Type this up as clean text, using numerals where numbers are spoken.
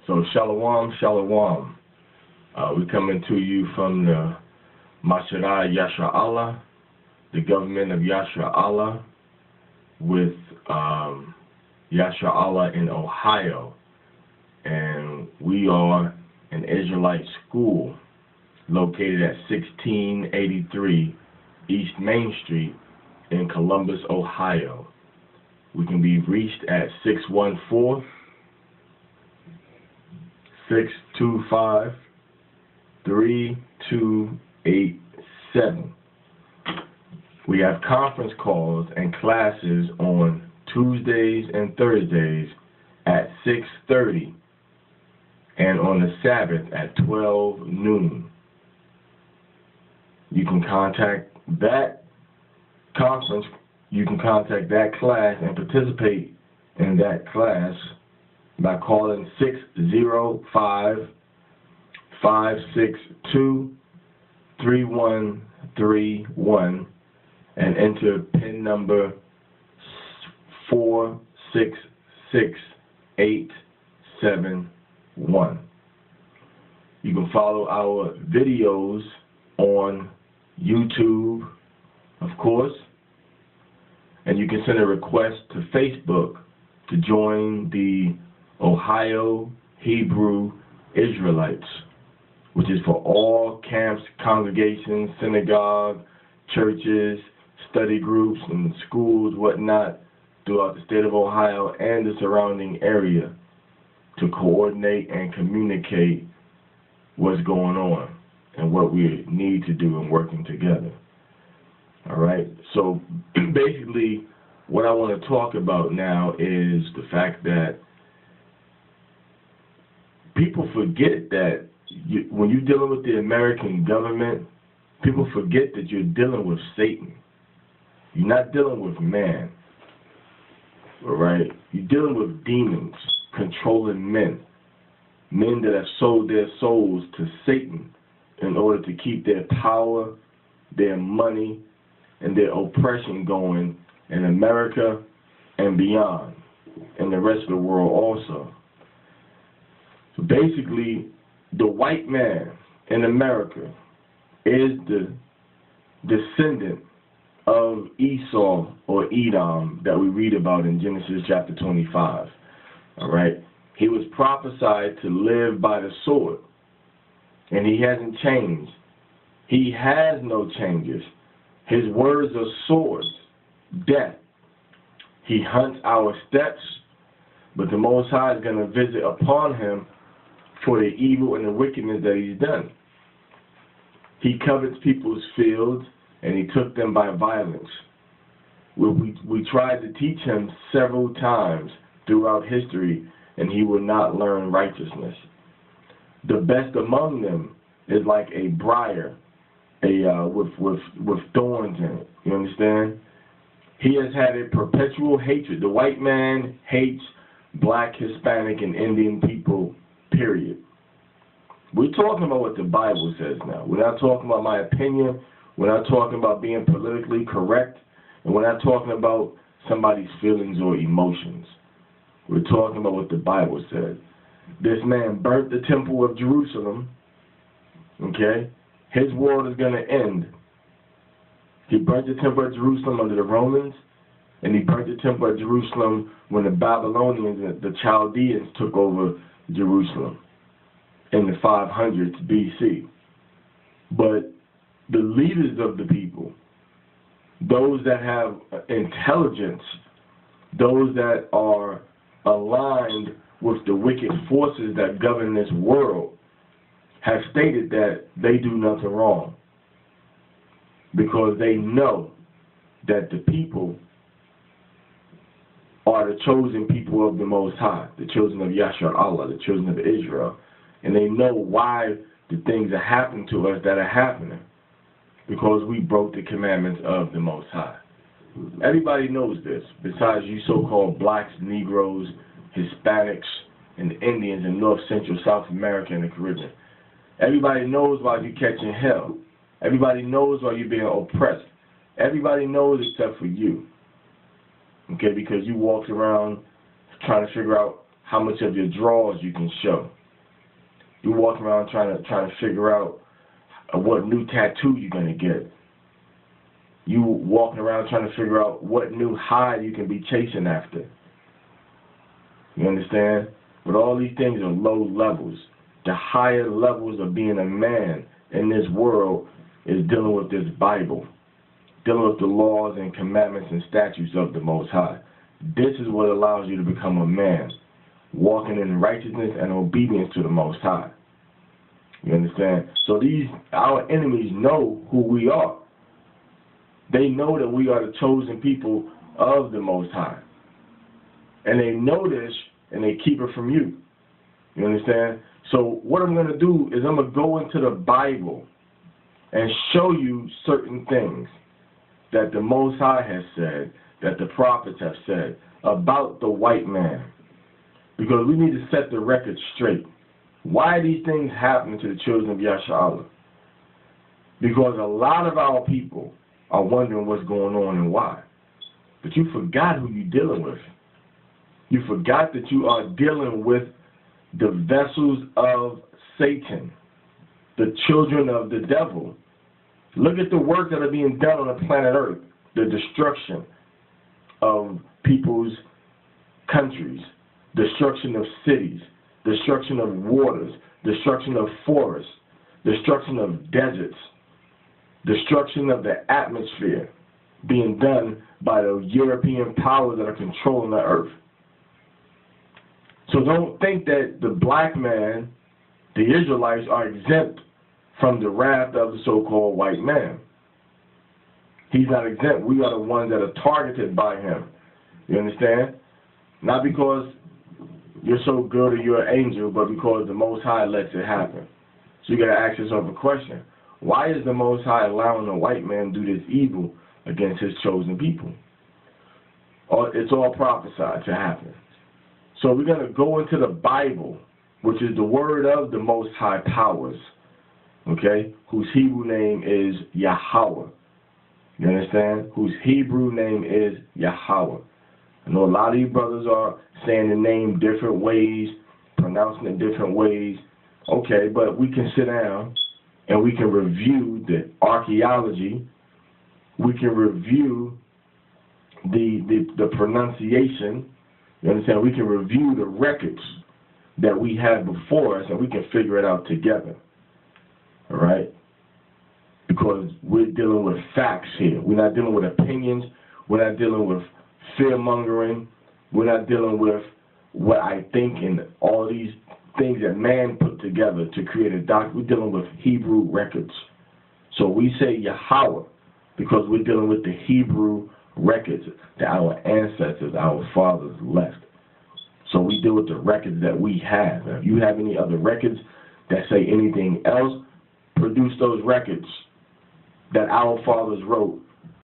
So Shalom, Shalom. We're coming to you from the Mashiach Yasha Allah, the government of Yasha Allah, with Yasha Allah in Ohio. And we are an Israelite school located at 1683 East Main Street in Columbus, Ohio. We can be reached at 614-625-3287. We have conference calls and classes on Tuesdays and Thursdays at 6:30 and on the Sabbath at 12 noon. You can contact that conference, you can contact that class and participate in that class by calling 605-562-3131 and enter PIN number 466871. You can follow our videos on YouTube, of course, and you can send a request to Facebook to join the Ohio Hebrew Israelites, which is for all camps, congregations, synagogue, churches, study groups, and schools, whatnot, throughout the state of Ohio and the surrounding area to coordinate and communicate what's going on and what we need to do in working together. All right, so basically what I want to talk about now is the fact that people forget that when you're dealing with the American government, people forget that you're dealing with Satan. You're not dealing with man, all right? You're dealing with demons controlling men that have sold their souls to Satan in order to keep their power, their money, and their oppression going in America and beyond, and the rest of the world also. So basically, the white man in America is the descendant of Esau or Edom that we read about in Genesis chapter 25. All right? He was prophesied to live by the sword, and he hasn't changed. He has no changes. His words are swords, death. He hunts our steps, but the Most High is going to visit upon him for the evil and the wickedness that he's done. He covets people's fields, and he took them by violence. We tried to teach him several times throughout history, and he will not learn righteousness. The best among them is like a briar, with thorns in it. You understand? He has had a perpetual hatred. The white man hates black, Hispanic, and Indian people, period. We're talking about what the Bible says now. We're not talking about my opinion. We're not talking about being politically correct. And we're not talking about somebody's feelings or emotions. We're talking about what the Bible says. This man burnt the temple of Jerusalem. Okay? His world is going to end. He burnt the temple of Jerusalem under the Romans, and he burnt the temple of Jerusalem when the Babylonians and the Chaldeans took over Jerusalem in the 500s BC. But the leaders of the people, those that have intelligence, those that are aligned with the wicked forces that govern this world, have stated that they do nothing wrong because they know that the people are the chosen people of the Most High, the children of Yasha Allah, the children of Israel, and they know why the things are happening to us that are happening, because we broke the commandments of the Most High. Everybody knows this, besides you so-called blacks, Negroes, Hispanics, and Indians in North, Central, South America, and the Caribbean. Everybody knows why you're catching hell. Everybody knows why you're being oppressed. Everybody knows except for you. Okay, because you walked around trying to figure out how much of your drawers you can show. You walk around trying to figure out what new tattoo you're gonna get. You walking around trying to figure out what new high you can be chasing after. You understand? But all these things are low levels. The higher levels of being a man in this world is dealing with this Bible, dealing with the laws and commandments and statutes of the Most High. This is what allows you to become a man, walking in righteousness and obedience to the Most High. You understand? So our enemies know who we are. They know that we are the chosen people of the Most High. And they know this, and they keep it from you. You understand? So what I'm going to do is I'm going to go into the Bible and show you certain things that the Most High has said, that the prophets have said about the white man. Because we need to set the record straight. Why are these things happening to the children of Yasha'Allah? Because a lot of our people are wondering what's going on and why. But you forgot who you're dealing with. You forgot that you are dealing with the vessels of Satan, the children of the devil. Look at the work that are being done on the planet Earth, the destruction of people's countries, destruction of cities, destruction of waters, destruction of forests, destruction of deserts, destruction of the atmosphere being done by the European powers that are controlling the earth. So don't think that the black man, the Israelites, are exempt from the wrath of the so-called white man. He's not exempt. We are the ones that are targeted by him. You understand? Not because you're so good or you're an angel, but because the Most High lets it happen. So you got to ask yourself a question. Why is the Most High allowing the white man to do this evil against his chosen people? It's all prophesied to happen. So we're going to go into the Bible, which is the word of the Most High powers, okay, whose Hebrew name is Yahweh. You understand? Whose Hebrew name is Yahweh. I know a lot of you brothers are saying the name different ways, pronouncing it different ways. Okay, but we can sit down and we can review the archaeology. We can review the pronunciation. You understand? We can review the records that we have before us, and we can figure it out together. All right? Because we're dealing with facts here. We're not dealing with opinions. We're not dealing with fear-mongering. We're not dealing with what I think and all these things that man put together to create a document. We're dealing with Hebrew records. So we say Yahweh because we're dealing with the Hebrew records that our ancestors, our fathers left. So we deal with the records that we have. Now, if you have any other records that say anything else, produce those records that our fathers wrote